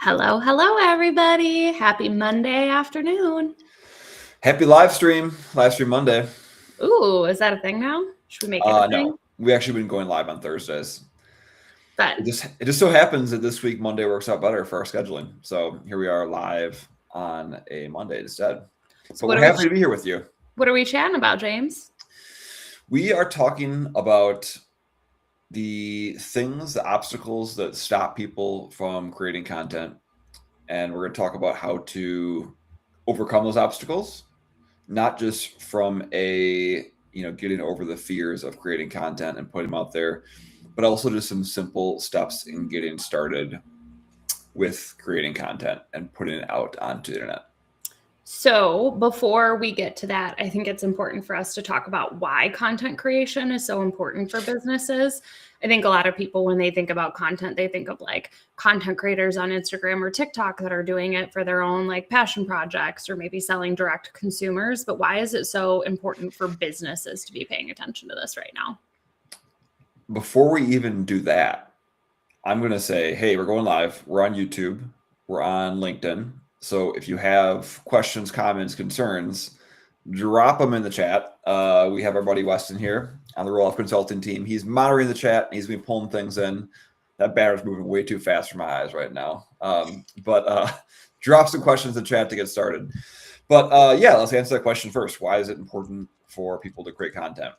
Hello, hello, everybody. Happy Monday afternoon. Happy live stream Monday. Ooh, is that a thing now? Should we make it a thing? No, we actually been going live on Thursdays. Fun. It just so happens that this week Monday works out better for our scheduling. So here we are live on a Monday instead. So But we're happy to be here with you. What are we chatting about, James? We are talking about the things, the obstacles that stop people from creating content. And we're going to talk about how to overcome those obstacles, not just from getting over the fears of creating content and putting them out there, but also just some simple steps in getting started with creating content and putting it out onto the internet. So before we get to that, I think it's important for us to talk about why content creation is so important for businesses. I think a lot of people, when they think about content, they think of like content creators on Instagram or TikTok that are doing it for their own like passion projects or maybe selling direct to consumers. But why is it so important for businesses to be paying attention to this right now? Before we even do that, I'm going to say, hey, we're going live. We're on YouTube. We're on LinkedIn. So if you have questions, comments, concerns, drop them in the chat. We have our buddy Weston here on the Roll-Off Consulting team. He's monitoring the chat. He's been pulling things in. That banner's moving way too fast for my eyes right now. But drop some questions in the chat to get started. But let's answer that question first. Why is it important for people to create content?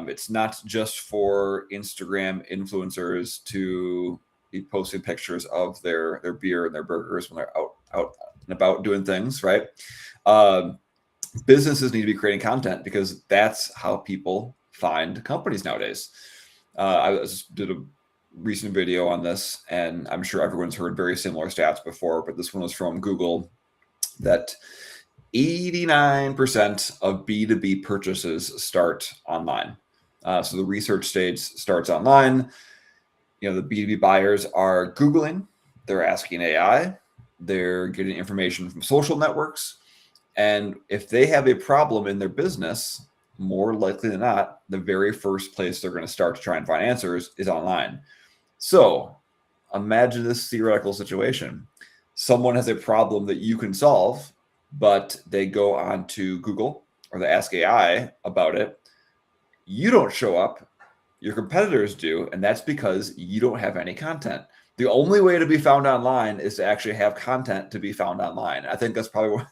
It's not just for Instagram influencers to be posting pictures of their beer and their burgers when they're out and about doing things, right? Businesses need to be creating content because that's how people find companies nowadays. I did a recent video on this, and I'm sure everyone's heard very similar stats before, but this one was from Google, that 89% of B2B purchases start online. So the research starts online. The B2B buyers are Googling, they're asking AI, they're getting information from social networks. And if they have a problem in their business, more likely than not, the very first place they're going to start to try and find answers is online. So imagine this theoretical situation. Someone has a problem that you can solve, but they go on to Google or they ask AI about it. You don't show up, your competitors do, and that's because you don't have any content. The only way to be found online is to actually have content to be found online. I think that's probably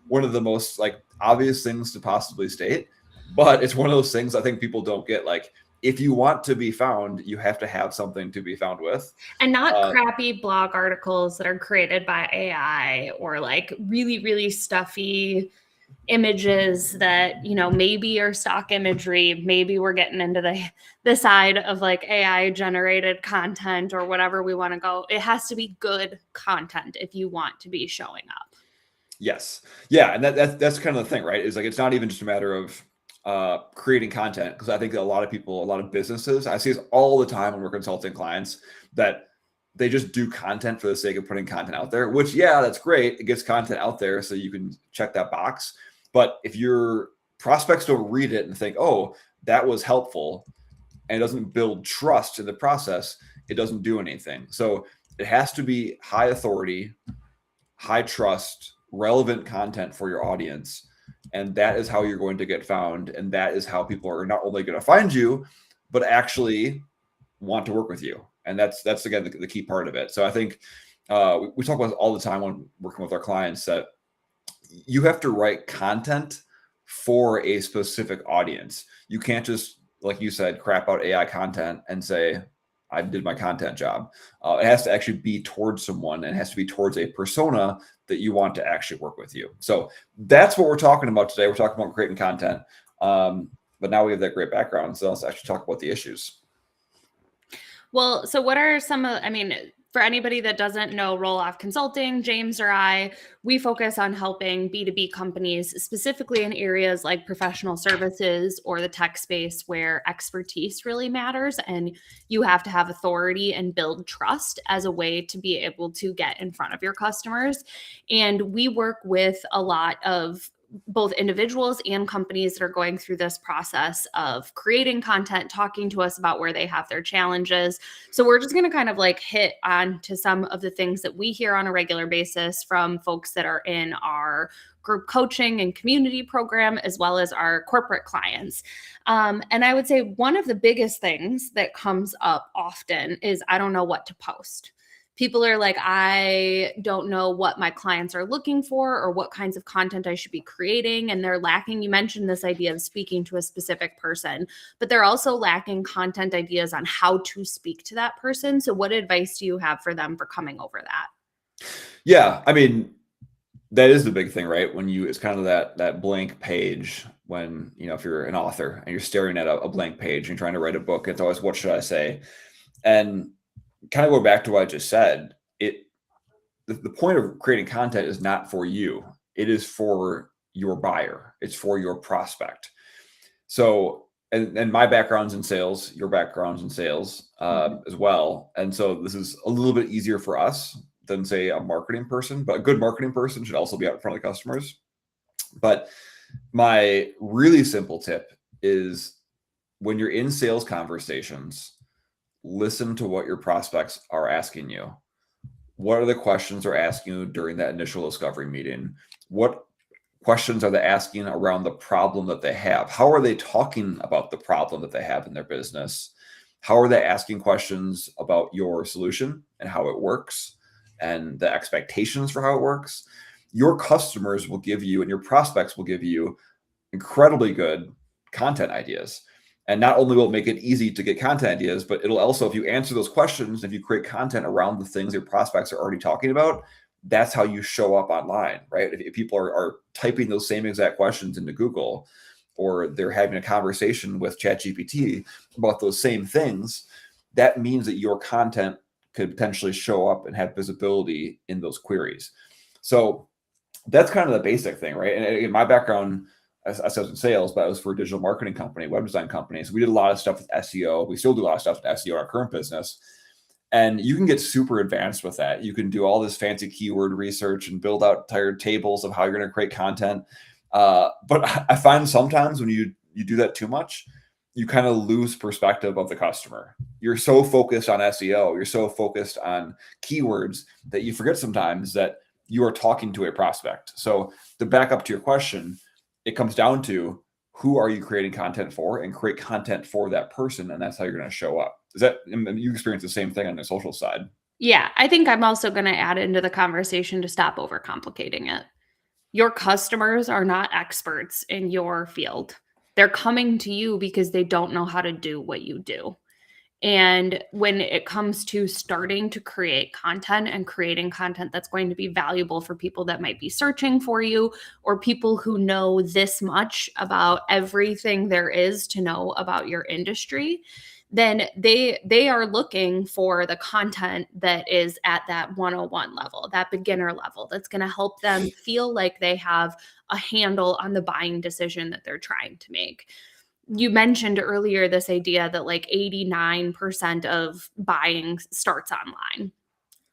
one of the most obvious things to possibly state, but it's one of those things I think people don't get. Like, if you want to be found, you have to have something to be found with. And not crappy blog articles that are created by AI or like really, really stuffy images that, maybe are stock imagery. Maybe we're getting into the side of like AI generated content or whatever we want to go. It has to be good content if you want to be showing up. Yes. Yeah. And that's kind of the thing, right? Is like, it's not even just a matter of creating content, because I think that a lot of people, a lot of businesses, I see this all the time when we're consulting clients, that they just do content for the sake of putting content out there, which, yeah, that's great. It gets content out there so you can check that box. But if your prospects don't read it and think, oh, that was helpful, and it doesn't build trust in the process, it doesn't do anything. So it has to be high authority, high trust, relevant content for your audience. And that is how you're going to get found. And that is how people are not only going to find you, but actually want to work with you. And that's again, the key part of it. So I think we talk about it all the time when working with our clients, that you have to write content for a specific audience. You can't just, like you said, crap out AI content and say, I did my content job. It has to actually be towards someone, and it has to be towards a persona that you want to actually work with you. So that's what we're talking about today. We're talking about creating content. But now we have that great background. So let's actually talk about the issues. Well, so what are some of, for anybody that doesn't know Roll-Off Consulting, James or I, we focus on helping B2B companies, specifically in areas like professional services or the tech space, where expertise really matters. And you have to have authority and build trust as a way to be able to get in front of your customers. And we work with a lot of both individuals and companies that are going through this process of creating content, talking to us about where they have their challenges. So we're just going to kind of like hit on to some of the things that we hear on a regular basis from folks that are in our group coaching and community program, as well as our corporate clients. And I would say one of the biggest things that comes up often is I don't know what to post. People are like, I don't know what my clients are looking for or what kinds of content I should be creating. And they're lacking, you mentioned this idea of speaking to a specific person, but they're also lacking content ideas on how to speak to that person. So what advice do you have for them for coming over that? Yeah, I mean, that is the big thing, right? When it's kind of that blank page when, if you're an author and you're staring at a blank page and you're trying to write a book, it's always, what should I say? And kind of go back to what I just said, the point of creating content is not for you. It is for your buyer. It's for your prospect. So, and my background's in sales, your background's in sales as well. And so this is a little bit easier for us than say a marketing person, but a good marketing person should also be out in front of the customers. But my really simple tip is when you're in sales conversations, listen to what your prospects are asking you. What are the questions they're asking you during that initial discovery meeting? What questions are they asking around the problem that they have? How are they talking about the problem that they have in their business? How are they asking questions about your solution and how it works and the expectations for how it works? Your customers will give you and your prospects will give you incredibly good content ideas. And not only will it make it easy to get content ideas, but it'll also, if you answer those questions, if you create content around the things your prospects are already talking about, that's how you show up online, right? If people are typing those same exact questions into Google, or they're having a conversation with ChatGPT about those same things, that means that your content could potentially show up and have visibility in those queries. So that's kind of the basic thing, right? And again, my background, I was in sales, but I was for a digital marketing company, web design company. So we did a lot of stuff with SEO. We still do a lot of stuff with SEO in our current business. And you can get super advanced with that. You can do all this fancy keyword research and build out entire tables of how you're going to create content. But I find sometimes when you do that too much, you kind of lose perspective of the customer. You're so focused on SEO, you're so focused on keywords that you forget sometimes that you are talking to a prospect. So to back up to your question, it comes down to who are you creating content for, and create content for that person. And that's how you're going to show up. Is that, and you experience the same thing on the social side? Yeah, I think I'm also going to add into the conversation to stop overcomplicating it. Your customers are not experts in your field. They're coming to you because they don't know how to do what you do. And when it comes to starting to create content and creating content that's going to be valuable for people that might be searching for you, or people who know this much about everything there is to know about your industry, then they are looking for the content that is at that 101 level, that beginner level, that's going to help them feel like they have a handle on the buying decision that they're trying to make. You mentioned earlier this idea that like 89% of buying starts online.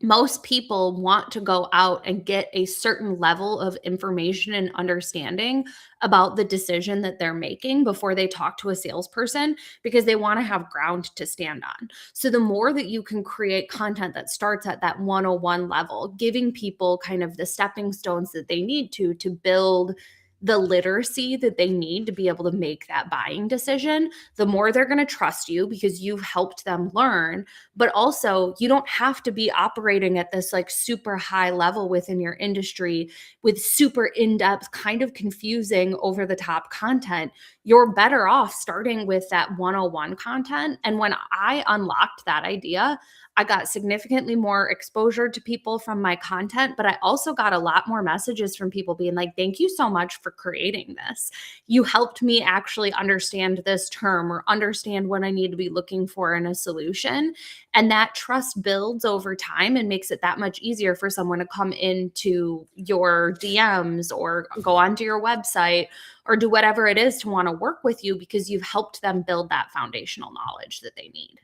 Most people want to go out and get a certain level of information and understanding about the decision that they're making before they talk to a salesperson, because they want to have ground to stand on. So the more that you can create content that starts at that 101 level, giving people kind of the stepping stones that they need to build the literacy that they need to be able to make that buying decision, the more they're going to trust you because you've helped them learn. But also, you don't have to be operating at this like super high level within your industry with super in-depth, kind of confusing, over the top content. You're better off starting with that 101 content. And when I unlocked that idea, I got significantly more exposure to people from my content, but I also got a lot more messages from people being like, thank you so much for creating this. You helped me actually understand this term or understand what I need to be looking for in a solution. And that trust builds over time and makes it that much easier for someone to come into your DMs or go onto your website or do whatever it is to want to work with you because you've helped them build that foundational knowledge that they need.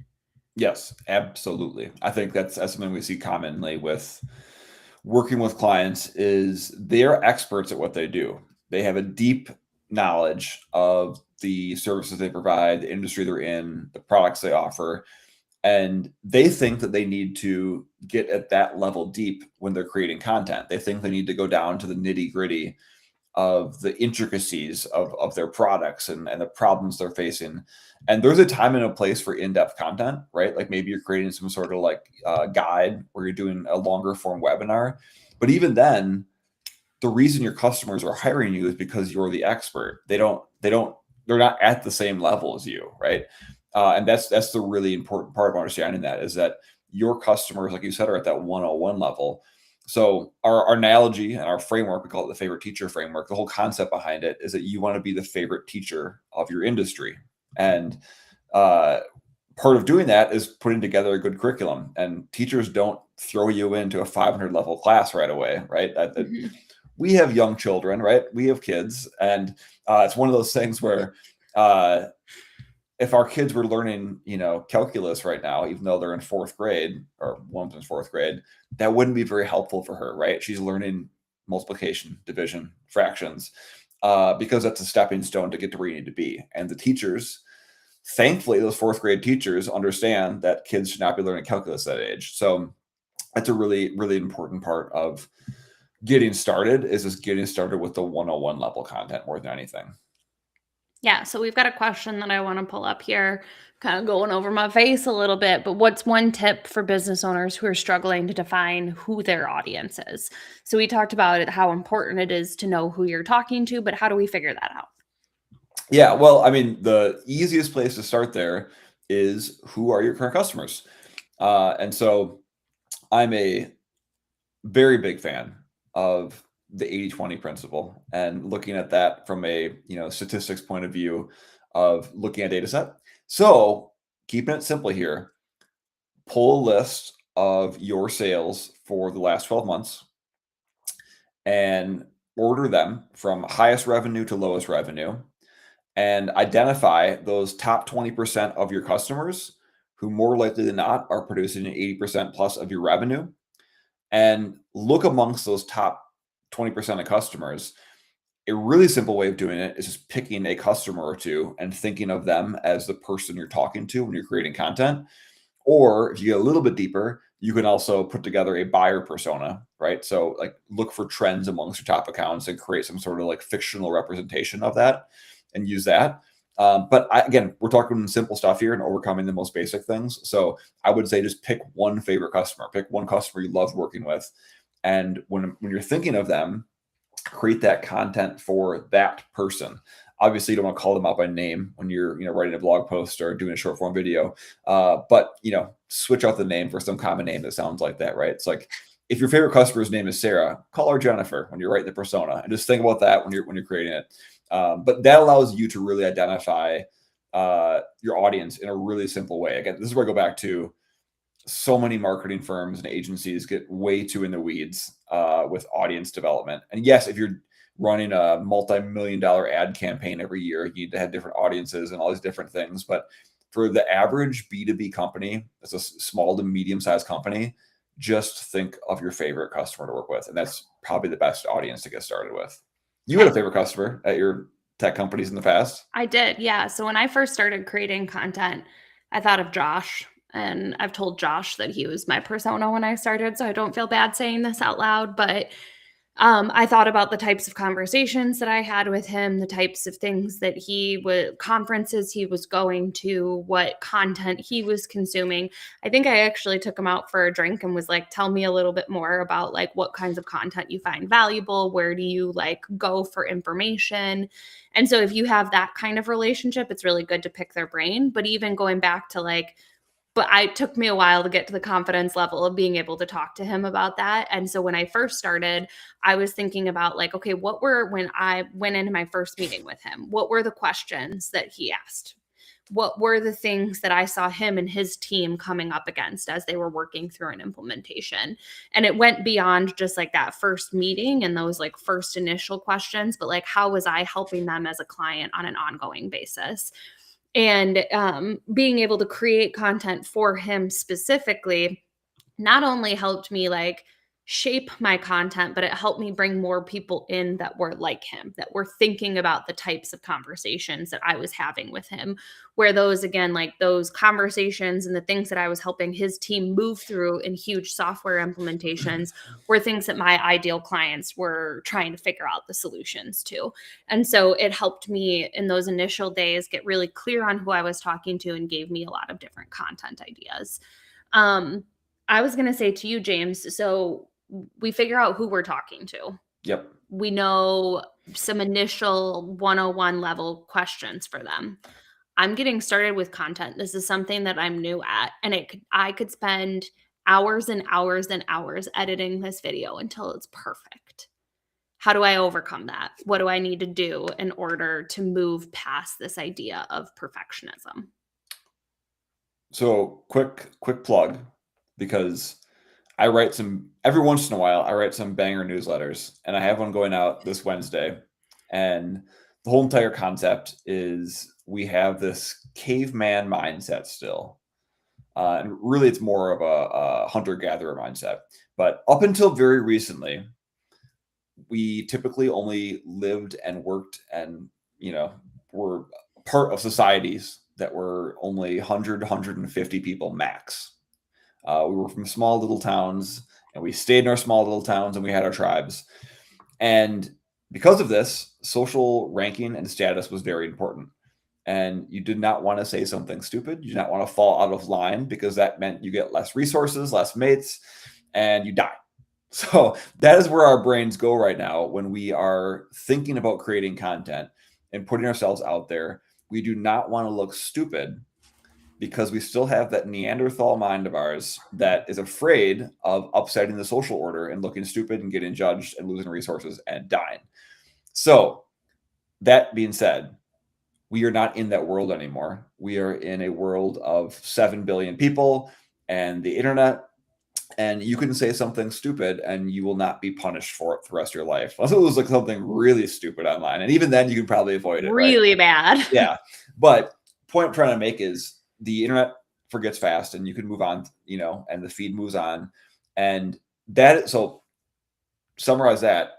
Yes, absolutely. I think that's something we see commonly with working with clients is they're experts at what they do. They have a deep knowledge of the services they provide, the industry they're in, the products they offer, and they think that they need to get at that level deep when they're creating content. They think they need to go down to the nitty gritty of the intricacies of their products and the problems they're facing. And there's a time and a place for in-depth content, right? Like maybe you're creating some sort of like guide where you're doing a longer form webinar. But even then, the reason your customers are hiring you is because you're the expert. They're not at the same level as you, right? And that's the really important part of understanding that, is that your customers, like you said, are at that 101 level. So our analogy and our framework, we call it the favorite teacher framework. The whole concept behind it is that you want to be the favorite teacher of your industry. And uh, part of doing that is putting together a good curriculum. And teachers don't throw you into a 500 level class right away, right? We have young children, right? We have kids, and it's one of those things where uh, if our kids were learning, calculus right now, even though they're in fourth grade, or one's in fourth grade, that wouldn't be very helpful for her, right? She's learning multiplication, division, fractions, because that's a stepping stone to get to where you need to be. And the teachers, thankfully, those fourth grade teachers understand that kids should not be learning calculus at that age. So that's a really, really important part of getting started, is just getting started with the 101 level content more than anything. Yeah, so we've got a question that I want to pull up here, kind of going over my face a little bit, but what's one tip for business owners who are struggling to define who their audience is? So we talked about it, how important it is to know who you're talking to, but how do we figure that out? Yeah, well, I mean, the easiest place to start there is, who are your current customers? And so I'm a very big fan of the 80-20 principle, and looking at that from a statistics point of view of looking at data set. So keeping it simple here, pull a list of your sales for the last 12 months and order them from highest revenue to lowest revenue, and identify those top 20% of your customers who more likely than not are producing 80% plus of your revenue, and look amongst those top 20% of customers. A really simple way of doing it is just picking a customer or two and thinking of them as the person you're talking to when you're creating content. Or if you get a little bit deeper, you can also put together a buyer persona, right? So like look for trends amongst your top accounts and create some sort of like fictional representation of that and use that. Again, we're talking simple stuff here and overcoming the most basic things. So I would say just pick one favorite customer, pick one customer you love working with. And when you're thinking of them, create that content for that person. Obviously, you don't want to call them out by name when you're writing a blog post or doing a short form video, but switch out the name for some common name that sounds like that, right? It's like, if your favorite customer's name is Sarah, call her Jennifer when you're writing the persona, and just think about that when you're creating it. But that allows you to really identify your audience in a really simple way. Again, this is where I go back to, so many marketing firms and agencies get way too in the weeds with audience development. And yes, if you're running a multi-million-dollar ad campaign every year, you need to have different audiences and all these different things. But for the average B2B company, it's a small to medium-sized company, just think of your favorite customer to work with. And that's probably the best audience to get started with. You had a favorite customer at your tech companies in the past? I did, yeah. So when I first started creating content, I thought of Josh, and I've told Josh that he was my persona when I started, so I don't feel bad saying this out loud, but I thought about the types of conversations that I had with him, the types of things that he would, conferences he was going to, what content he was consuming. I think I actually took him out for a drink and was like, tell me a little bit more about like what kinds of content you find valuable. Where do you like go for information? And so if you have that kind of relationship, it's really good to pick their brain. But even going back to like, but it took me a while to get to the confidence level of being able to talk to him about that. And so when I first started, I was thinking about like, okay, when I went into my first meeting with him, what were the questions that he asked? What were the things that I saw him and his team coming up against as they were working through an implementation? And it went beyond just like that first meeting and those like first initial questions, but like, how was I helping them as a client on an ongoing basis? And being able to create content for him specifically not only helped me like shape my content, but it helped me bring more people in that were like him, that were thinking about the types of conversations that I was having with him. Where those, again, like those conversations and the things that I was helping his team move through in huge software implementations were things that my ideal clients were trying to figure out the solutions to. And so it helped me in those initial days get really clear on who I was talking to and gave me a lot of different content ideas. Um, I was going to say to you, James, so we figure out who we're talking to. Yep. We know some initial 101 level questions for them. I'm getting started with content. This is something that I'm new at, and I could spend hours and hours and hours editing this video until it's perfect. How do I overcome that? What do I need to do in order to move past this idea of perfectionism? So quick plug, because I write some every once in a while. I write some banger newsletters, and I have one going out this Wednesday. And the whole entire concept is we have this caveman mindset still, and really it's more of a hunter-gatherer mindset. But up until very recently, we typically only lived and worked and were part of societies that were only 100 150 people max. We were from small little towns, and we stayed in our small little towns, and we had our tribes. And because of this, social ranking and status was very important. And you did not want to say something stupid. You did not want to fall out of line, because that meant you get less resources, less mates, and you die. So that is where our brains go right now when we are thinking about creating content and putting ourselves out there. We do not want to look stupid, because we still have that Neanderthal mind of ours that is afraid of upsetting the social order and looking stupid and getting judged and losing resources and dying. So that being said, we are not in that world anymore. We are in a world of 7 billion people and the internet. And you can say something stupid and you will not be punished for it the rest of your life. Unless it was like something really stupid online. And even then you can probably avoid it, right? Really bad. Yeah. But point I'm trying to make is the internet forgets fast, and you can move on, and the feed moves on. And so summarize that.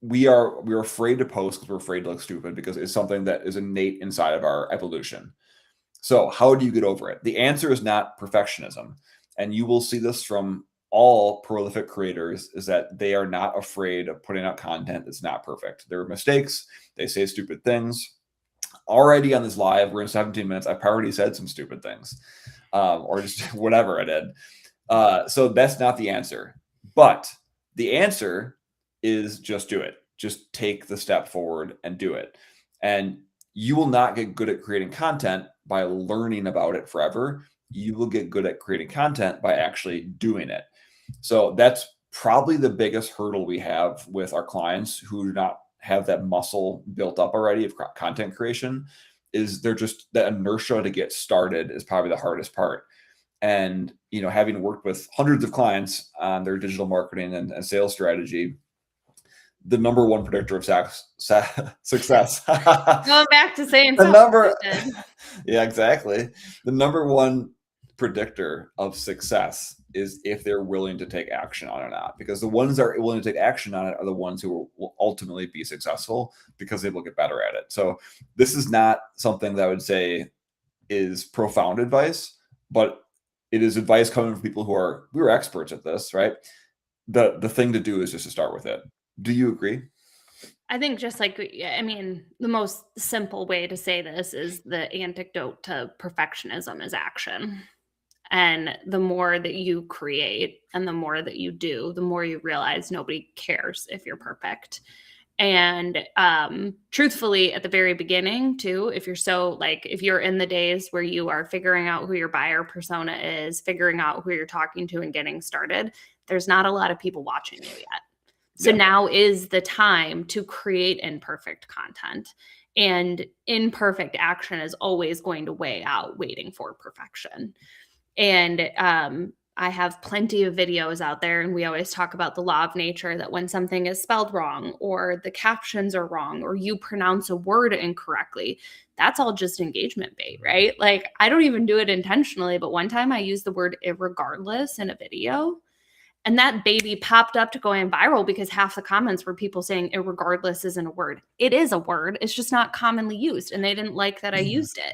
We're afraid to post because we're afraid to look stupid, because it's something that is innate inside of our evolution. So how do you get over it? The answer is not perfectionism. And you will see this from all prolific creators, is that they are not afraid of putting out content that's not perfect. There are mistakes. They say stupid things. Already on this live, we're in 17 minutes. I've already said some stupid things, or just whatever I did. So that's not the answer. But the answer is just do it. Just take the step forward and do it. And you will not get good at creating content by learning about it forever. You will get good at creating content by actually doing it. So that's probably the biggest hurdle we have with our clients who do not have that muscle built up already of content creation, is they're just, the inertia to get started is probably the hardest part. And, having worked with hundreds of clients on their digital marketing and sales strategy, the number one predictor of success. Going back to saying the number, stupid. yeah, exactly. The number one predictor of success is if they're willing to take action on it or not, because the ones that are willing to take action on it are the ones who will ultimately be successful, because they will get better at it. So this is not something that I would say is profound advice, but it is advice coming from people we're experts at this, right? The thing to do is just to start with it. Do you agree? I think just like, the most simple way to say this is the antidote to perfectionism is action. And the more that you create and the more that you do, the more you realize nobody cares if you're perfect. And truthfully, at the very beginning, too, if you're in the days where you are figuring out who your buyer persona is, figuring out who you're talking to and getting started, there's not a lot of people watching you yet. So now is the time to create imperfect content. And imperfect action is always going to weigh out waiting for perfection. And I have plenty of videos out there, and we always talk about the law of nature, that when something is spelled wrong or the captions are wrong or you pronounce a word incorrectly, that's all just engagement bait, right? Like, I don't even do it intentionally, but one time I used the word irregardless in a video, And that baby popped up to going viral because half the comments were people saying irregardless isn't a word. It is a word. It's just not commonly used. And they didn't like that I used it.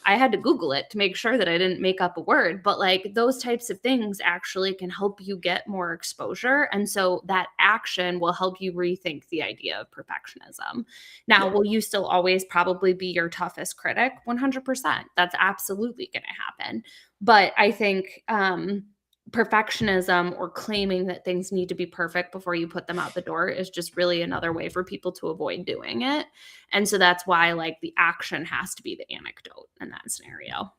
I had to Google it to make sure that I didn't make up a word. But like those types of things actually can help you get more exposure. And so that action will help you rethink the idea of perfectionism. Now, Yeah. will you still always probably be your toughest critic? 100%. That's absolutely going to happen. But I think perfectionism or claiming that things need to be perfect before you put them out the door is just really another way for people to avoid doing it. And so that's why like the action has to be the anecdote in that scenario.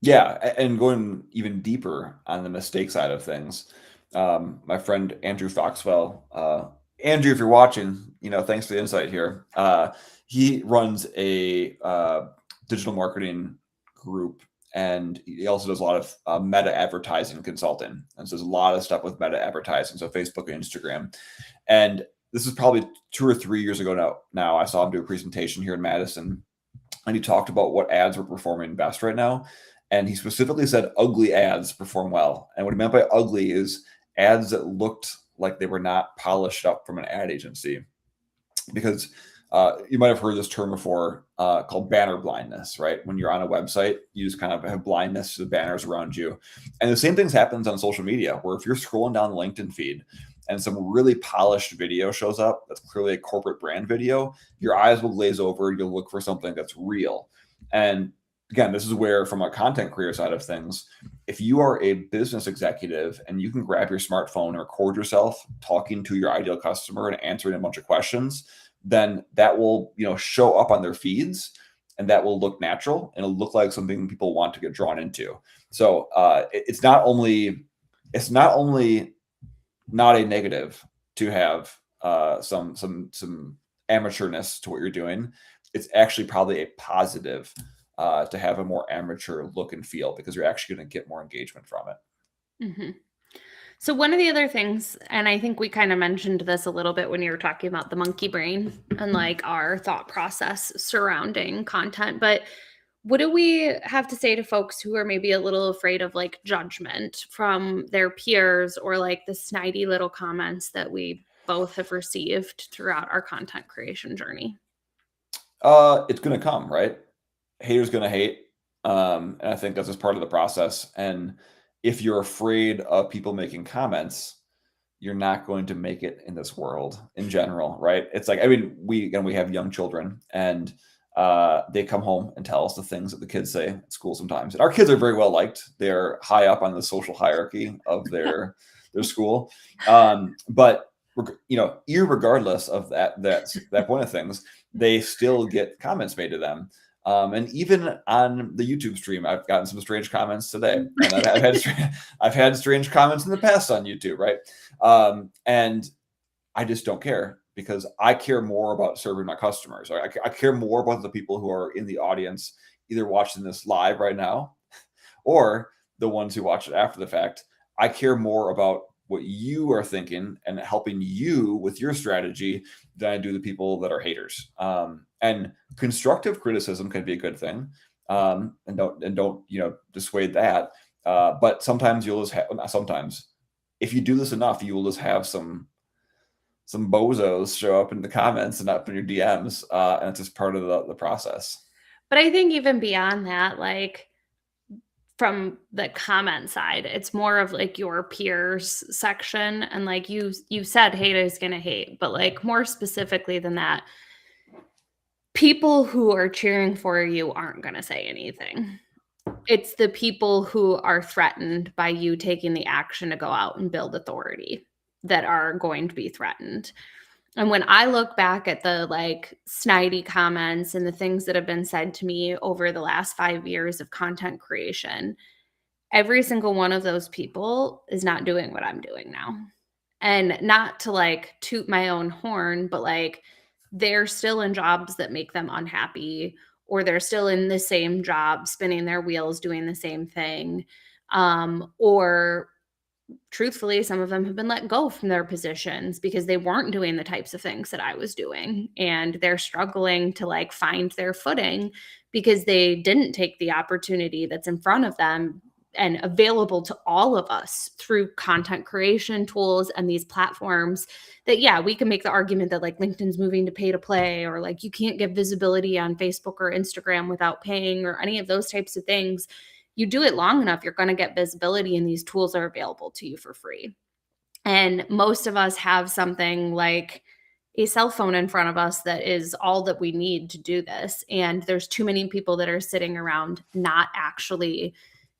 Yeah, and going even deeper on the mistake side of things, my friend Andrew Foxwell, Andrew, if you're watching, thanks for the insight here. He runs a digital marketing group, and he also does a lot of meta advertising consulting, and so there's a lot of stuff with meta advertising, so Facebook and Instagram. And this is probably 2 or 3 years ago now. I saw him do a presentation here in Madison, and he talked about what ads were performing best right now. And he specifically said ugly ads perform well. And what he meant by ugly is ads that looked like they were not polished up from an ad agency. Because you might have heard this term before called banner blindness, right? When you're on a website, you just kind of have blindness to the banners around you. And the same things happens on social media, where if you're scrolling down the LinkedIn feed and some really polished video shows up, that's clearly a corporate brand video, your eyes will glaze over, you'll look for something that's real. And again, this is where, from a content creator side of things, if you are a business executive and you can grab your smartphone and record yourself talking to your ideal customer and answering a bunch of questions, then that will, show up on their feeds, and that will look natural and it'll look like something people want to get drawn into. So it's not only not a negative to have some amateurness to what you're doing. It's actually probably a positive to have a more amateur look and feel, because you're actually going to get more engagement from it. Mm-hmm. So one of the other things, and I think we kind of mentioned this a little bit when you were talking about the monkey brain and like our thought process surrounding content, but what do we have to say to folks who are maybe a little afraid of like judgment from their peers, or like the snidey little comments that we both have received throughout our content creation journey? It's going to come, right? Haters going to hate. And I think that's just part of the process. And if you're afraid of people making comments, you're not going to make it in this world in general, right? It's like, we have young children, and they come home and tell us the things that the kids say at school sometimes. And our kids are very well liked. They're high up on the social hierarchy of their school. But irregardless of that point of things, they still get comments made to them. And even on the YouTube stream, I've gotten some strange comments today, and I've had strange comments in the past on YouTube, right? And I just don't care, because I care more about serving my customers. I care more about the people who are in the audience, either watching this live right now, or the ones who watch it after the fact. I care more about what you are thinking and helping you with your strategy than I do the people that are haters. And constructive criticism can be a good thing, and don't dissuade that. But sometimes sometimes, if you do this enough, you will just have some bozos show up in the comments and up in your DMs, and it's just part of the process. But I think even beyond that, like from the comment side, it's more of like your peers section. And like you said, hate is going to hate, but like more specifically than that, people who are cheering for you aren't going to say anything. It's the people who are threatened by you taking the action to go out and build authority that are going to be threatened. And when I look back at the like snidey comments and the things that have been said to me over the last 5 years of content creation, every single one of those people is not doing what I'm doing now. And not to like toot my own horn, but like they're still in jobs that make them unhappy, or they're still in the same job, spinning their wheels, doing the same thing. Or truthfully, some of them have been let go from their positions because they weren't doing the types of things that I was doing. And they're struggling to like find their footing because they didn't take the opportunity that's in front of them and available to all of us through content creation tools and these platforms that, yeah, we can make the argument that like LinkedIn's moving to pay to play, or like you can't get visibility on Facebook or Instagram without paying, or any of those types of things. You do it long enough, you're going to get visibility, and these tools are available to you for free. And most of us have something like a cell phone in front of us that is all that we need to do this. And there's too many people that are sitting around not actually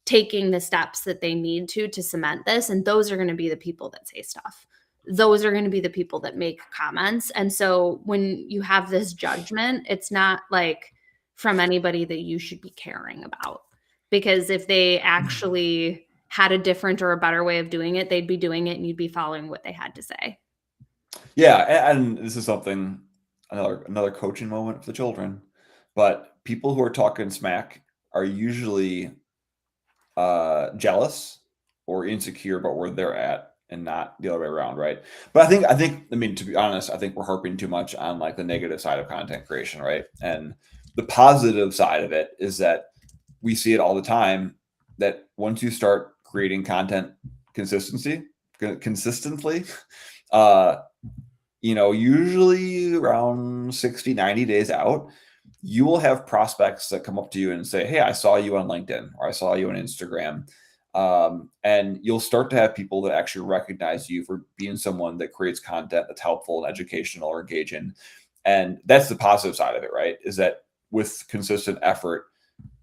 taking the steps that they need to cement this. And those are going to be the people that say stuff. Those are going to be the people that make comments. And so when you have this judgment, it's not like from anybody that you should be caring about. Because if they actually had a different or a better way of doing it, they'd be doing it and you'd be following what they had to say. Yeah, and this is something, another coaching moment for the children. But people who are talking smack are usually jealous or insecure about where they're at, and not the other way around, right? But I mean, to be honest, I think we're harping too much on like the negative side of content creation, right? And the positive side of it is that we see it all the time, that once you start creating content consistently, usually around 60, 90 days out, you will have prospects that come up to you and say, hey, I saw you on LinkedIn, or I saw you on Instagram. And you'll start to have people that actually recognize you for being someone that creates content that's helpful and educational or engaging. And that's the positive side of it, right? Is that with consistent effort,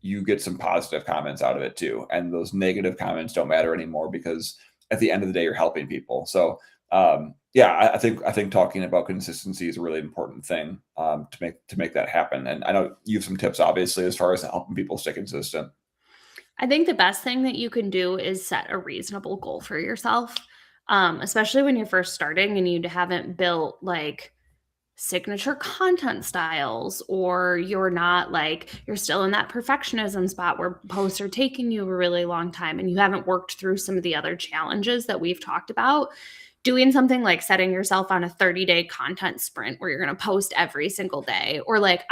you get some positive comments out of it too. And those negative comments don't matter anymore, because at the end of the day, you're helping people. So yeah, I think talking about consistency is a really important thing to make that happen. And I know you have some tips, obviously, as far as helping people stay consistent. I think the best thing that you can do is set a reasonable goal for yourself, especially when you're first starting and you haven't built like signature content styles, or you're not like, you're still in that perfectionism spot where posts are taking you a really long time and you haven't worked through some of the other challenges that we've talked about. Doing something like setting yourself on a 30-day content sprint where you're going to post every single day, or like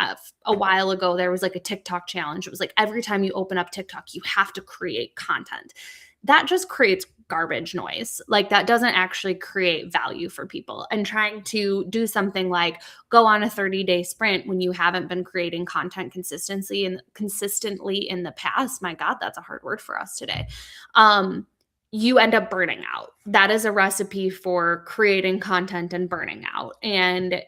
a while ago there was like a TikTok challenge. It was like every time you open up TikTok you have to create content. That just creates garbage noise. Like that doesn't actually create value for people. And trying to do something like go on a 30-day sprint when you haven't been creating content consistently in the past, my God, that's a hard word for us today. You end up burning out. That is a recipe for creating content and burning out. And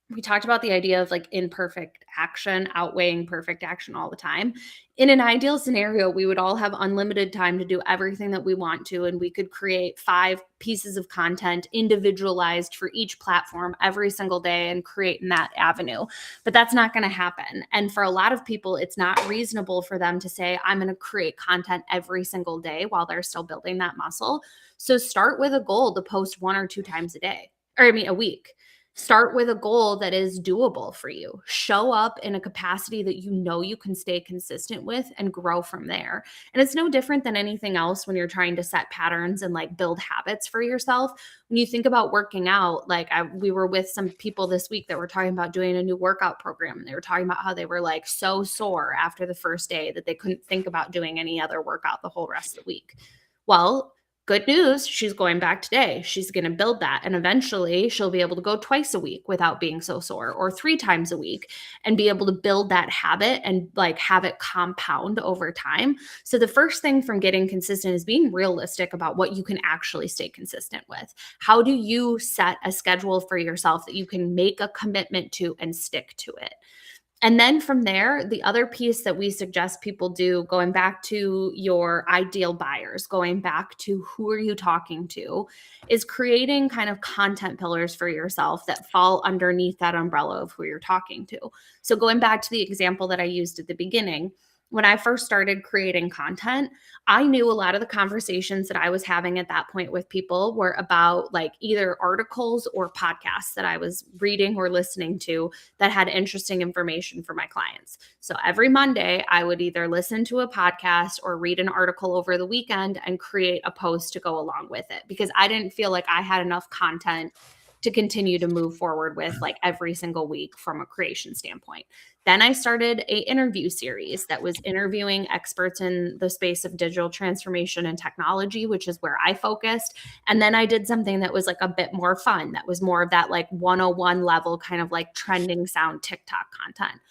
we talked about the idea of like imperfect action outweighing perfect action all the time. In an ideal scenario, we would all have unlimited time to do everything that we want to, and we could create 5 pieces of content individualized for each platform every single day and create in that avenue. But that's not going to happen. And for a lot of people, it's not reasonable for them to say, I'm going to create content every single day while they're still building that muscle. So start with a goal to post 1 or 2 times a week. Start with a goal that is doable for you. Show up in a capacity that you know you can stay consistent with and grow from there. And it's no different than anything else when you're trying to set patterns and like build habits for yourself. When you think about working out, like we were with some people this week that were talking about doing a new workout program, and they were talking about how they were like so sore after the first day that they couldn't think about doing any other workout the whole rest of the week. Well, good news, she's going back today. She's going to build that. And eventually she'll be able to go twice a week without being so sore, or 3 times a week, and be able to build that habit and like have it compound over time. So the first thing from getting consistent is being realistic about what you can actually stay consistent with. How do you set a schedule for yourself that you can make a commitment to and stick to it? And then from there, the other piece that we suggest people do, going back to your ideal buyers, going back to who are you talking to, is creating kind of content pillars for yourself that fall underneath that umbrella of who you're talking to. So going back to the example that I used at the beginning, when I first started creating content, I knew a lot of the conversations that I was having at that point with people were about like either articles or podcasts that I was reading or listening to that had interesting information for my clients. So every Monday, I would either listen to a podcast or read an article over the weekend and create a post to go along with it, because I didn't feel like I had enough content to continue to move forward with like every single week from a creation standpoint. Then I started a interview series that was interviewing experts in the space of digital transformation and technology, which is where I focused. And then I did something that was like a bit more fun, that was more of that like 101 level kind of like trending sound TikTok content.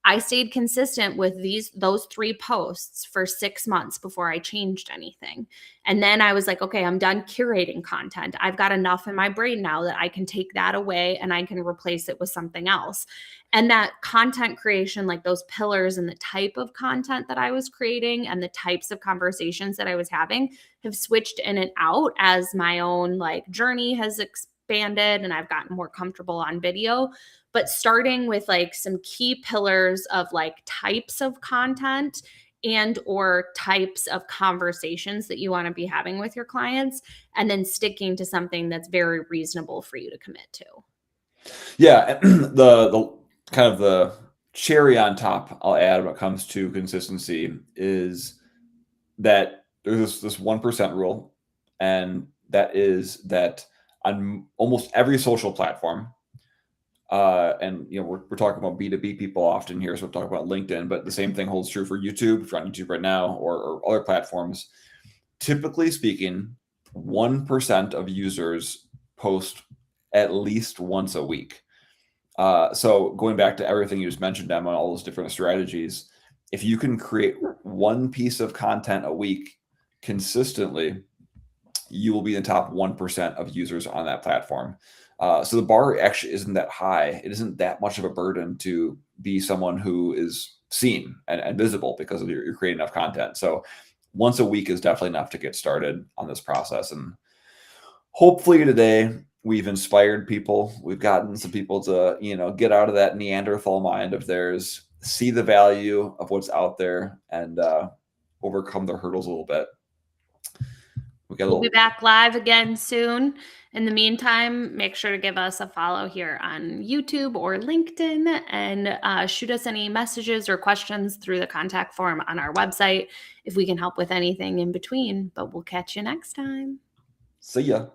I stayed consistent with those 3 posts for 6 months before I changed anything. And then I was like, okay, I'm done curating content. I've got enough in my brain now that I can take that away and I can replace it with something else. And that content creation, like those pillars and the type of content that I was creating and the types of conversations that I was having have switched in and out as my own like journey has expanded and I've gotten more comfortable on video. But starting with like some key pillars of like types of content and or types of conversations that you want to be having with your clients, and then sticking to something that's very reasonable for you to commit to. Yeah, the kind of the cherry on top I'll add when it comes to consistency is that there's this 1% rule, and that is that on almost every social platform, and we're talking about B2B people often here, so we're talking about LinkedIn, but the same thing holds true for YouTube, if you're on YouTube right now, or other platforms. Typically speaking, 1% of users post at least once a week. So going back to everything you just mentioned, Emma, all those different strategies, if you can create one piece of content a week consistently, you will be in the top 1% of users on that platform. So the bar actually isn't that high. It isn't that much of a burden to be someone who is seen and visible because of you're creating enough content. So once a week is definitely enough to get started on this process. And hopefully today we've inspired people. We've gotten some people to, get out of that Neanderthal mind of theirs, see the value of what's out there, and overcome their hurdles a little bit. We'll be back live again soon. In the meantime, make sure to give us a follow here on YouTube or LinkedIn, and shoot us any messages or questions through the contact form on our website if we can help with anything in between. But we'll catch you next time. See ya.